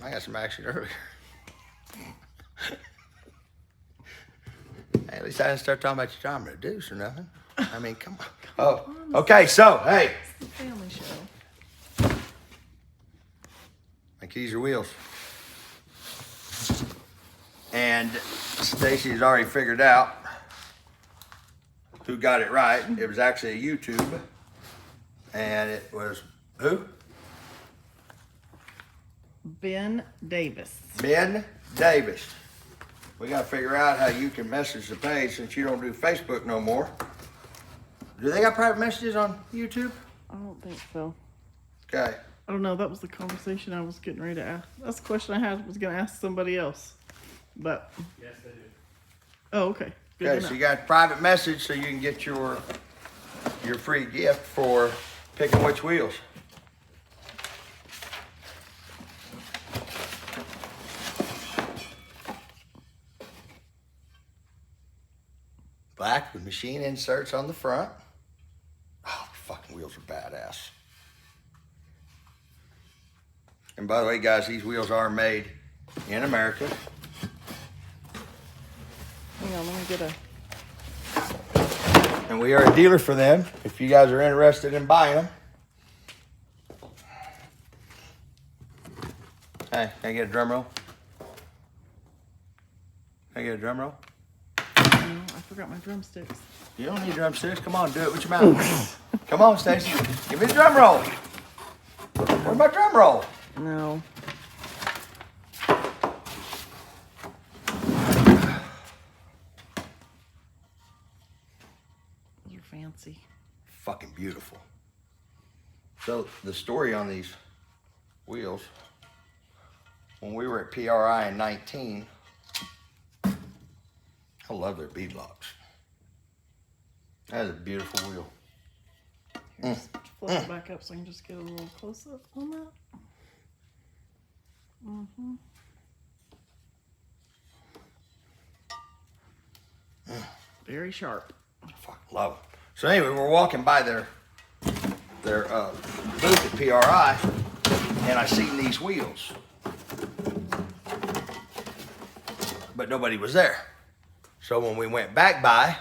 I got some action earlier. Hey, at least I didn't start talking about your time reduce or nothing. I mean, come on. Oh, okay. So, hey. It's the family show. My Keizer Wheels. And Stacy's already figured out who got it right. It was actually a YouTube. And it was who? Ben Davis. Ben Davis. We got to figure out how you can message the page since you don't do Facebook no more. Do they got private messages on YouTube? I don't think so. Okay. I don't know. That was the conversation I was getting ready to ask. That's the question I had. Was going to ask somebody else, but Yes, they do. oh, okay. Good Okay, enough. so you got private message so you can get your free gift for picking which wheels. Black with machine inserts on the front. Oh, fucking wheels are badass. And by the way, guys, these wheels are made in America. Hang on, let me get a. And we are a dealer for them if you guys are interested in buying them. Hey, can I get a drum roll? Can I get a drum roll? No, I forgot my drumsticks. You don't need drumsticks. Come on, do it with your mouth. Come on, Stacy. Give me the drum roll. Where's my drum roll? No. Those are fancy. Fucking beautiful. So the story on these wheels, when we were at PRI in 19, I love their bead locks. That is a beautiful wheel. Here, just flip it back up so I can just get a little close up on that. Mm-hmm. Very sharp. Fucking love them. So anyway, we're walking by their booth at PRI, and I seen these wheels, but nobody was there. So when we went back by,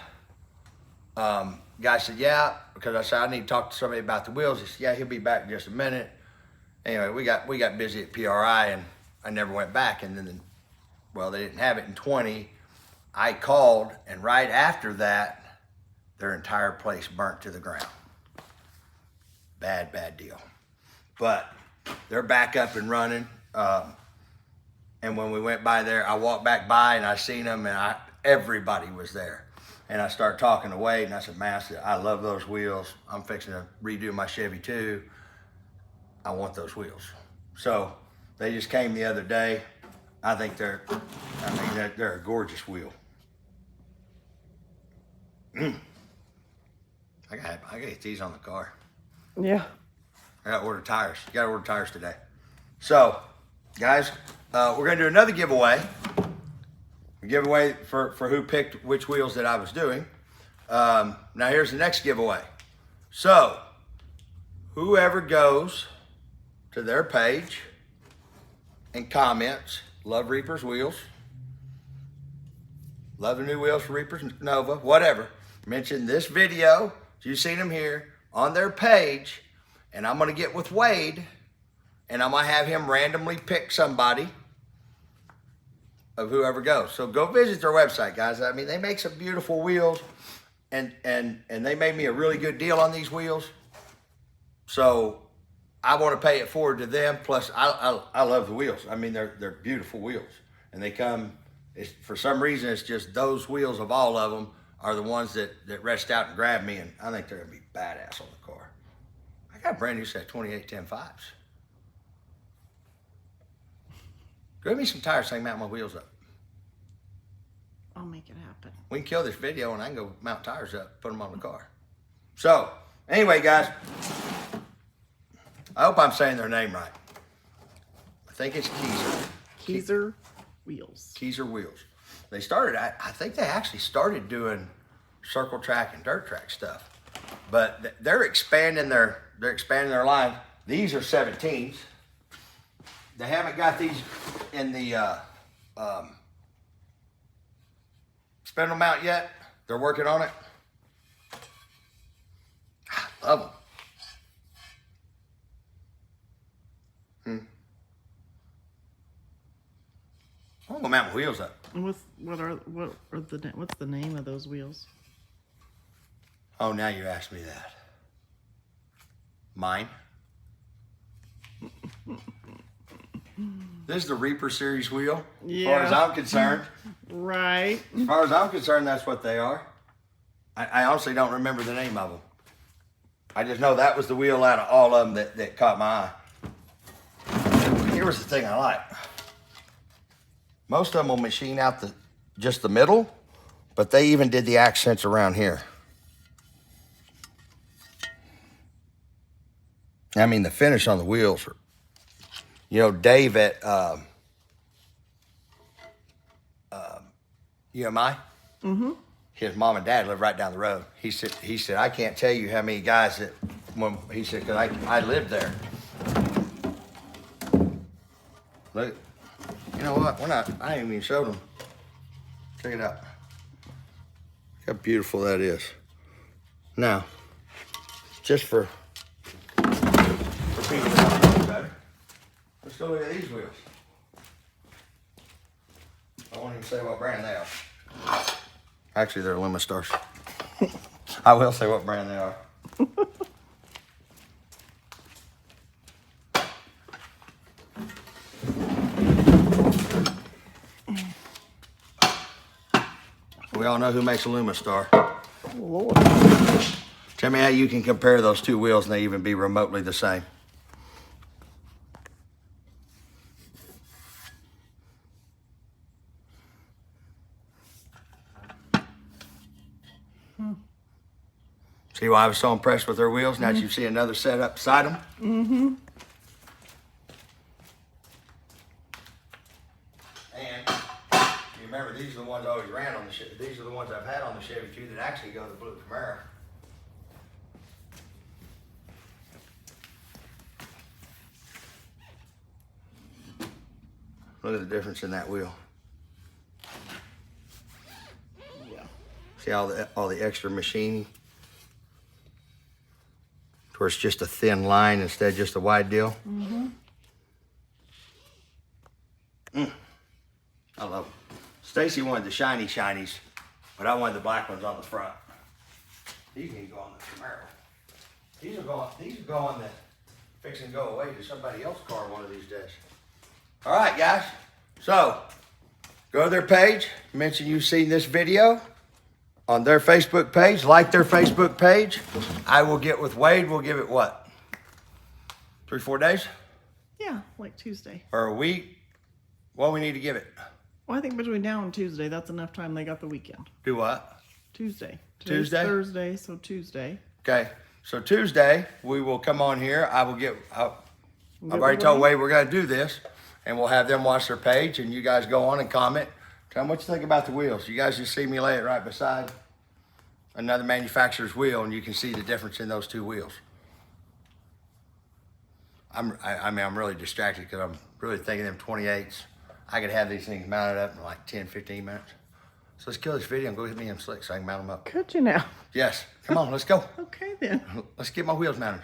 guy said, yeah, because I said, I need to talk to somebody about the wheels. He said, yeah, he'll be back in just a minute. Anyway, we got busy at PRI, and I never went back. And then, well, they didn't have it in 20. I called, and right after that, their entire place burnt to the ground. Bad deal. But they're back up and running. And when we went by there, I walked back by and I seen them, and everybody was there. And I started talking to Wade, and I said, man, I love those wheels. I'm fixing to redo my Chevy too. I want those wheels. So they just came the other day. I think they're a gorgeous wheel. I gotta get these on the car. Yeah. I gotta order tires. You gotta order tires today. So, guys, we're gonna do another giveaway. A giveaway for who picked which wheels that I was doing. Now here's the next giveaway. So, whoever goes to their page and comments, love Reaper's wheels, love the new wheels for Reaper's Nova, whatever, mention this video, you've seen them here, on their page, and I'm gonna get with Wade, and I'm gonna have him randomly pick somebody of whoever goes. So go visit their website, guys. I mean, they make some beautiful wheels, and they made me a really good deal on these wheels. So I want to pay it forward to them. Plus, I love the wheels. I mean, they're beautiful wheels, and they come. For some reason, it's just those wheels of all of them are the ones that reached out and grabbed me, and I think they're gonna be badass on the car. I got a brand new set of 2810.5s. Give me some tires so I can mount my wheels up. I'll make it happen. We can kill this video and I can go mount tires up, put them on the car. So, anyway, guys, I hope I'm saying their name right. I think it's Keizer. Keizer Wheels. Keizer Wheels. They started, I think they actually started doing circle track and dirt track stuff, but they're expanding their line. These are 17s. They haven't got these in the spindle mount yet. They're working on it. I love them. I'm gonna mount my wheels up. And what's the name of those wheels? Oh, now you asked me that. Mine. This is the Reaper Series wheel. Yeah. As far as I'm concerned. Right. As far as I'm concerned, that's what they are. I honestly don't remember the name of them. I just know that was the wheel out of all of them that caught my eye. Here was the thing I like. Most of them will machine out just the middle, but they even did the accents around here. I mean, the finish on the wheels are, Dave at UMI, his mom and dad live right down the road. He said, I can't tell you how many guys because I lived there. Look, you know what? I ain't even showed them. Check it out. Look how beautiful that is. Now, just for people that know better, let's go look at these wheels. I won't even say what brand they are. Actually, they're Lumistars. I will say what brand they are. We all know who makes a Lumistar. Oh, Lord. Tell me how you can compare those two wheels and they even be remotely the same. See why I was so impressed with their wheels? Now that you see another set up beside them. Mm-hmm. And you remember, these are the ones I always ran on the Chevy. These are the ones I've had on the Chevy too that actually go to the blue Camaro. Look at the difference in that wheel. Yeah. See all the extra machining? Where it's just a thin line instead of just a wide deal. I love them. Stacy wanted the shiny shinies, but I wanted the black ones on the front. These can go on the Camaro. These are going that fixing to go away to somebody else's car one of these days. All right, guys. So go to their page. Mention you've seen this video on their Facebook page. Like their Facebook page. I will get with Wade. We'll give it what? 3-4 days? Yeah, like Tuesday. Or a week? What we need to give it? Well, I think between now and Tuesday, that's enough time. They got the weekend. Do what? Tuesday. Today's Tuesday? Thursday, so Tuesday. Okay. So Tuesday, we will come on here. I've already with told Wade? Wade we're going to do this. And we'll have them watch their page. And you guys go on and comment. Tell them what you think about the wheels. You guys just see me lay it right beside another manufacturer's wheel. And you can see the difference in those two wheels. I'm really distracted because I'm really thinking them 28s. I could have these things mounted up in like 10, 15 minutes. So let's kill this video and go get me them slicks so I can mount them up. Could you now? Yes. Come on, let's go. Okay, then. Let's get my wheels mounted.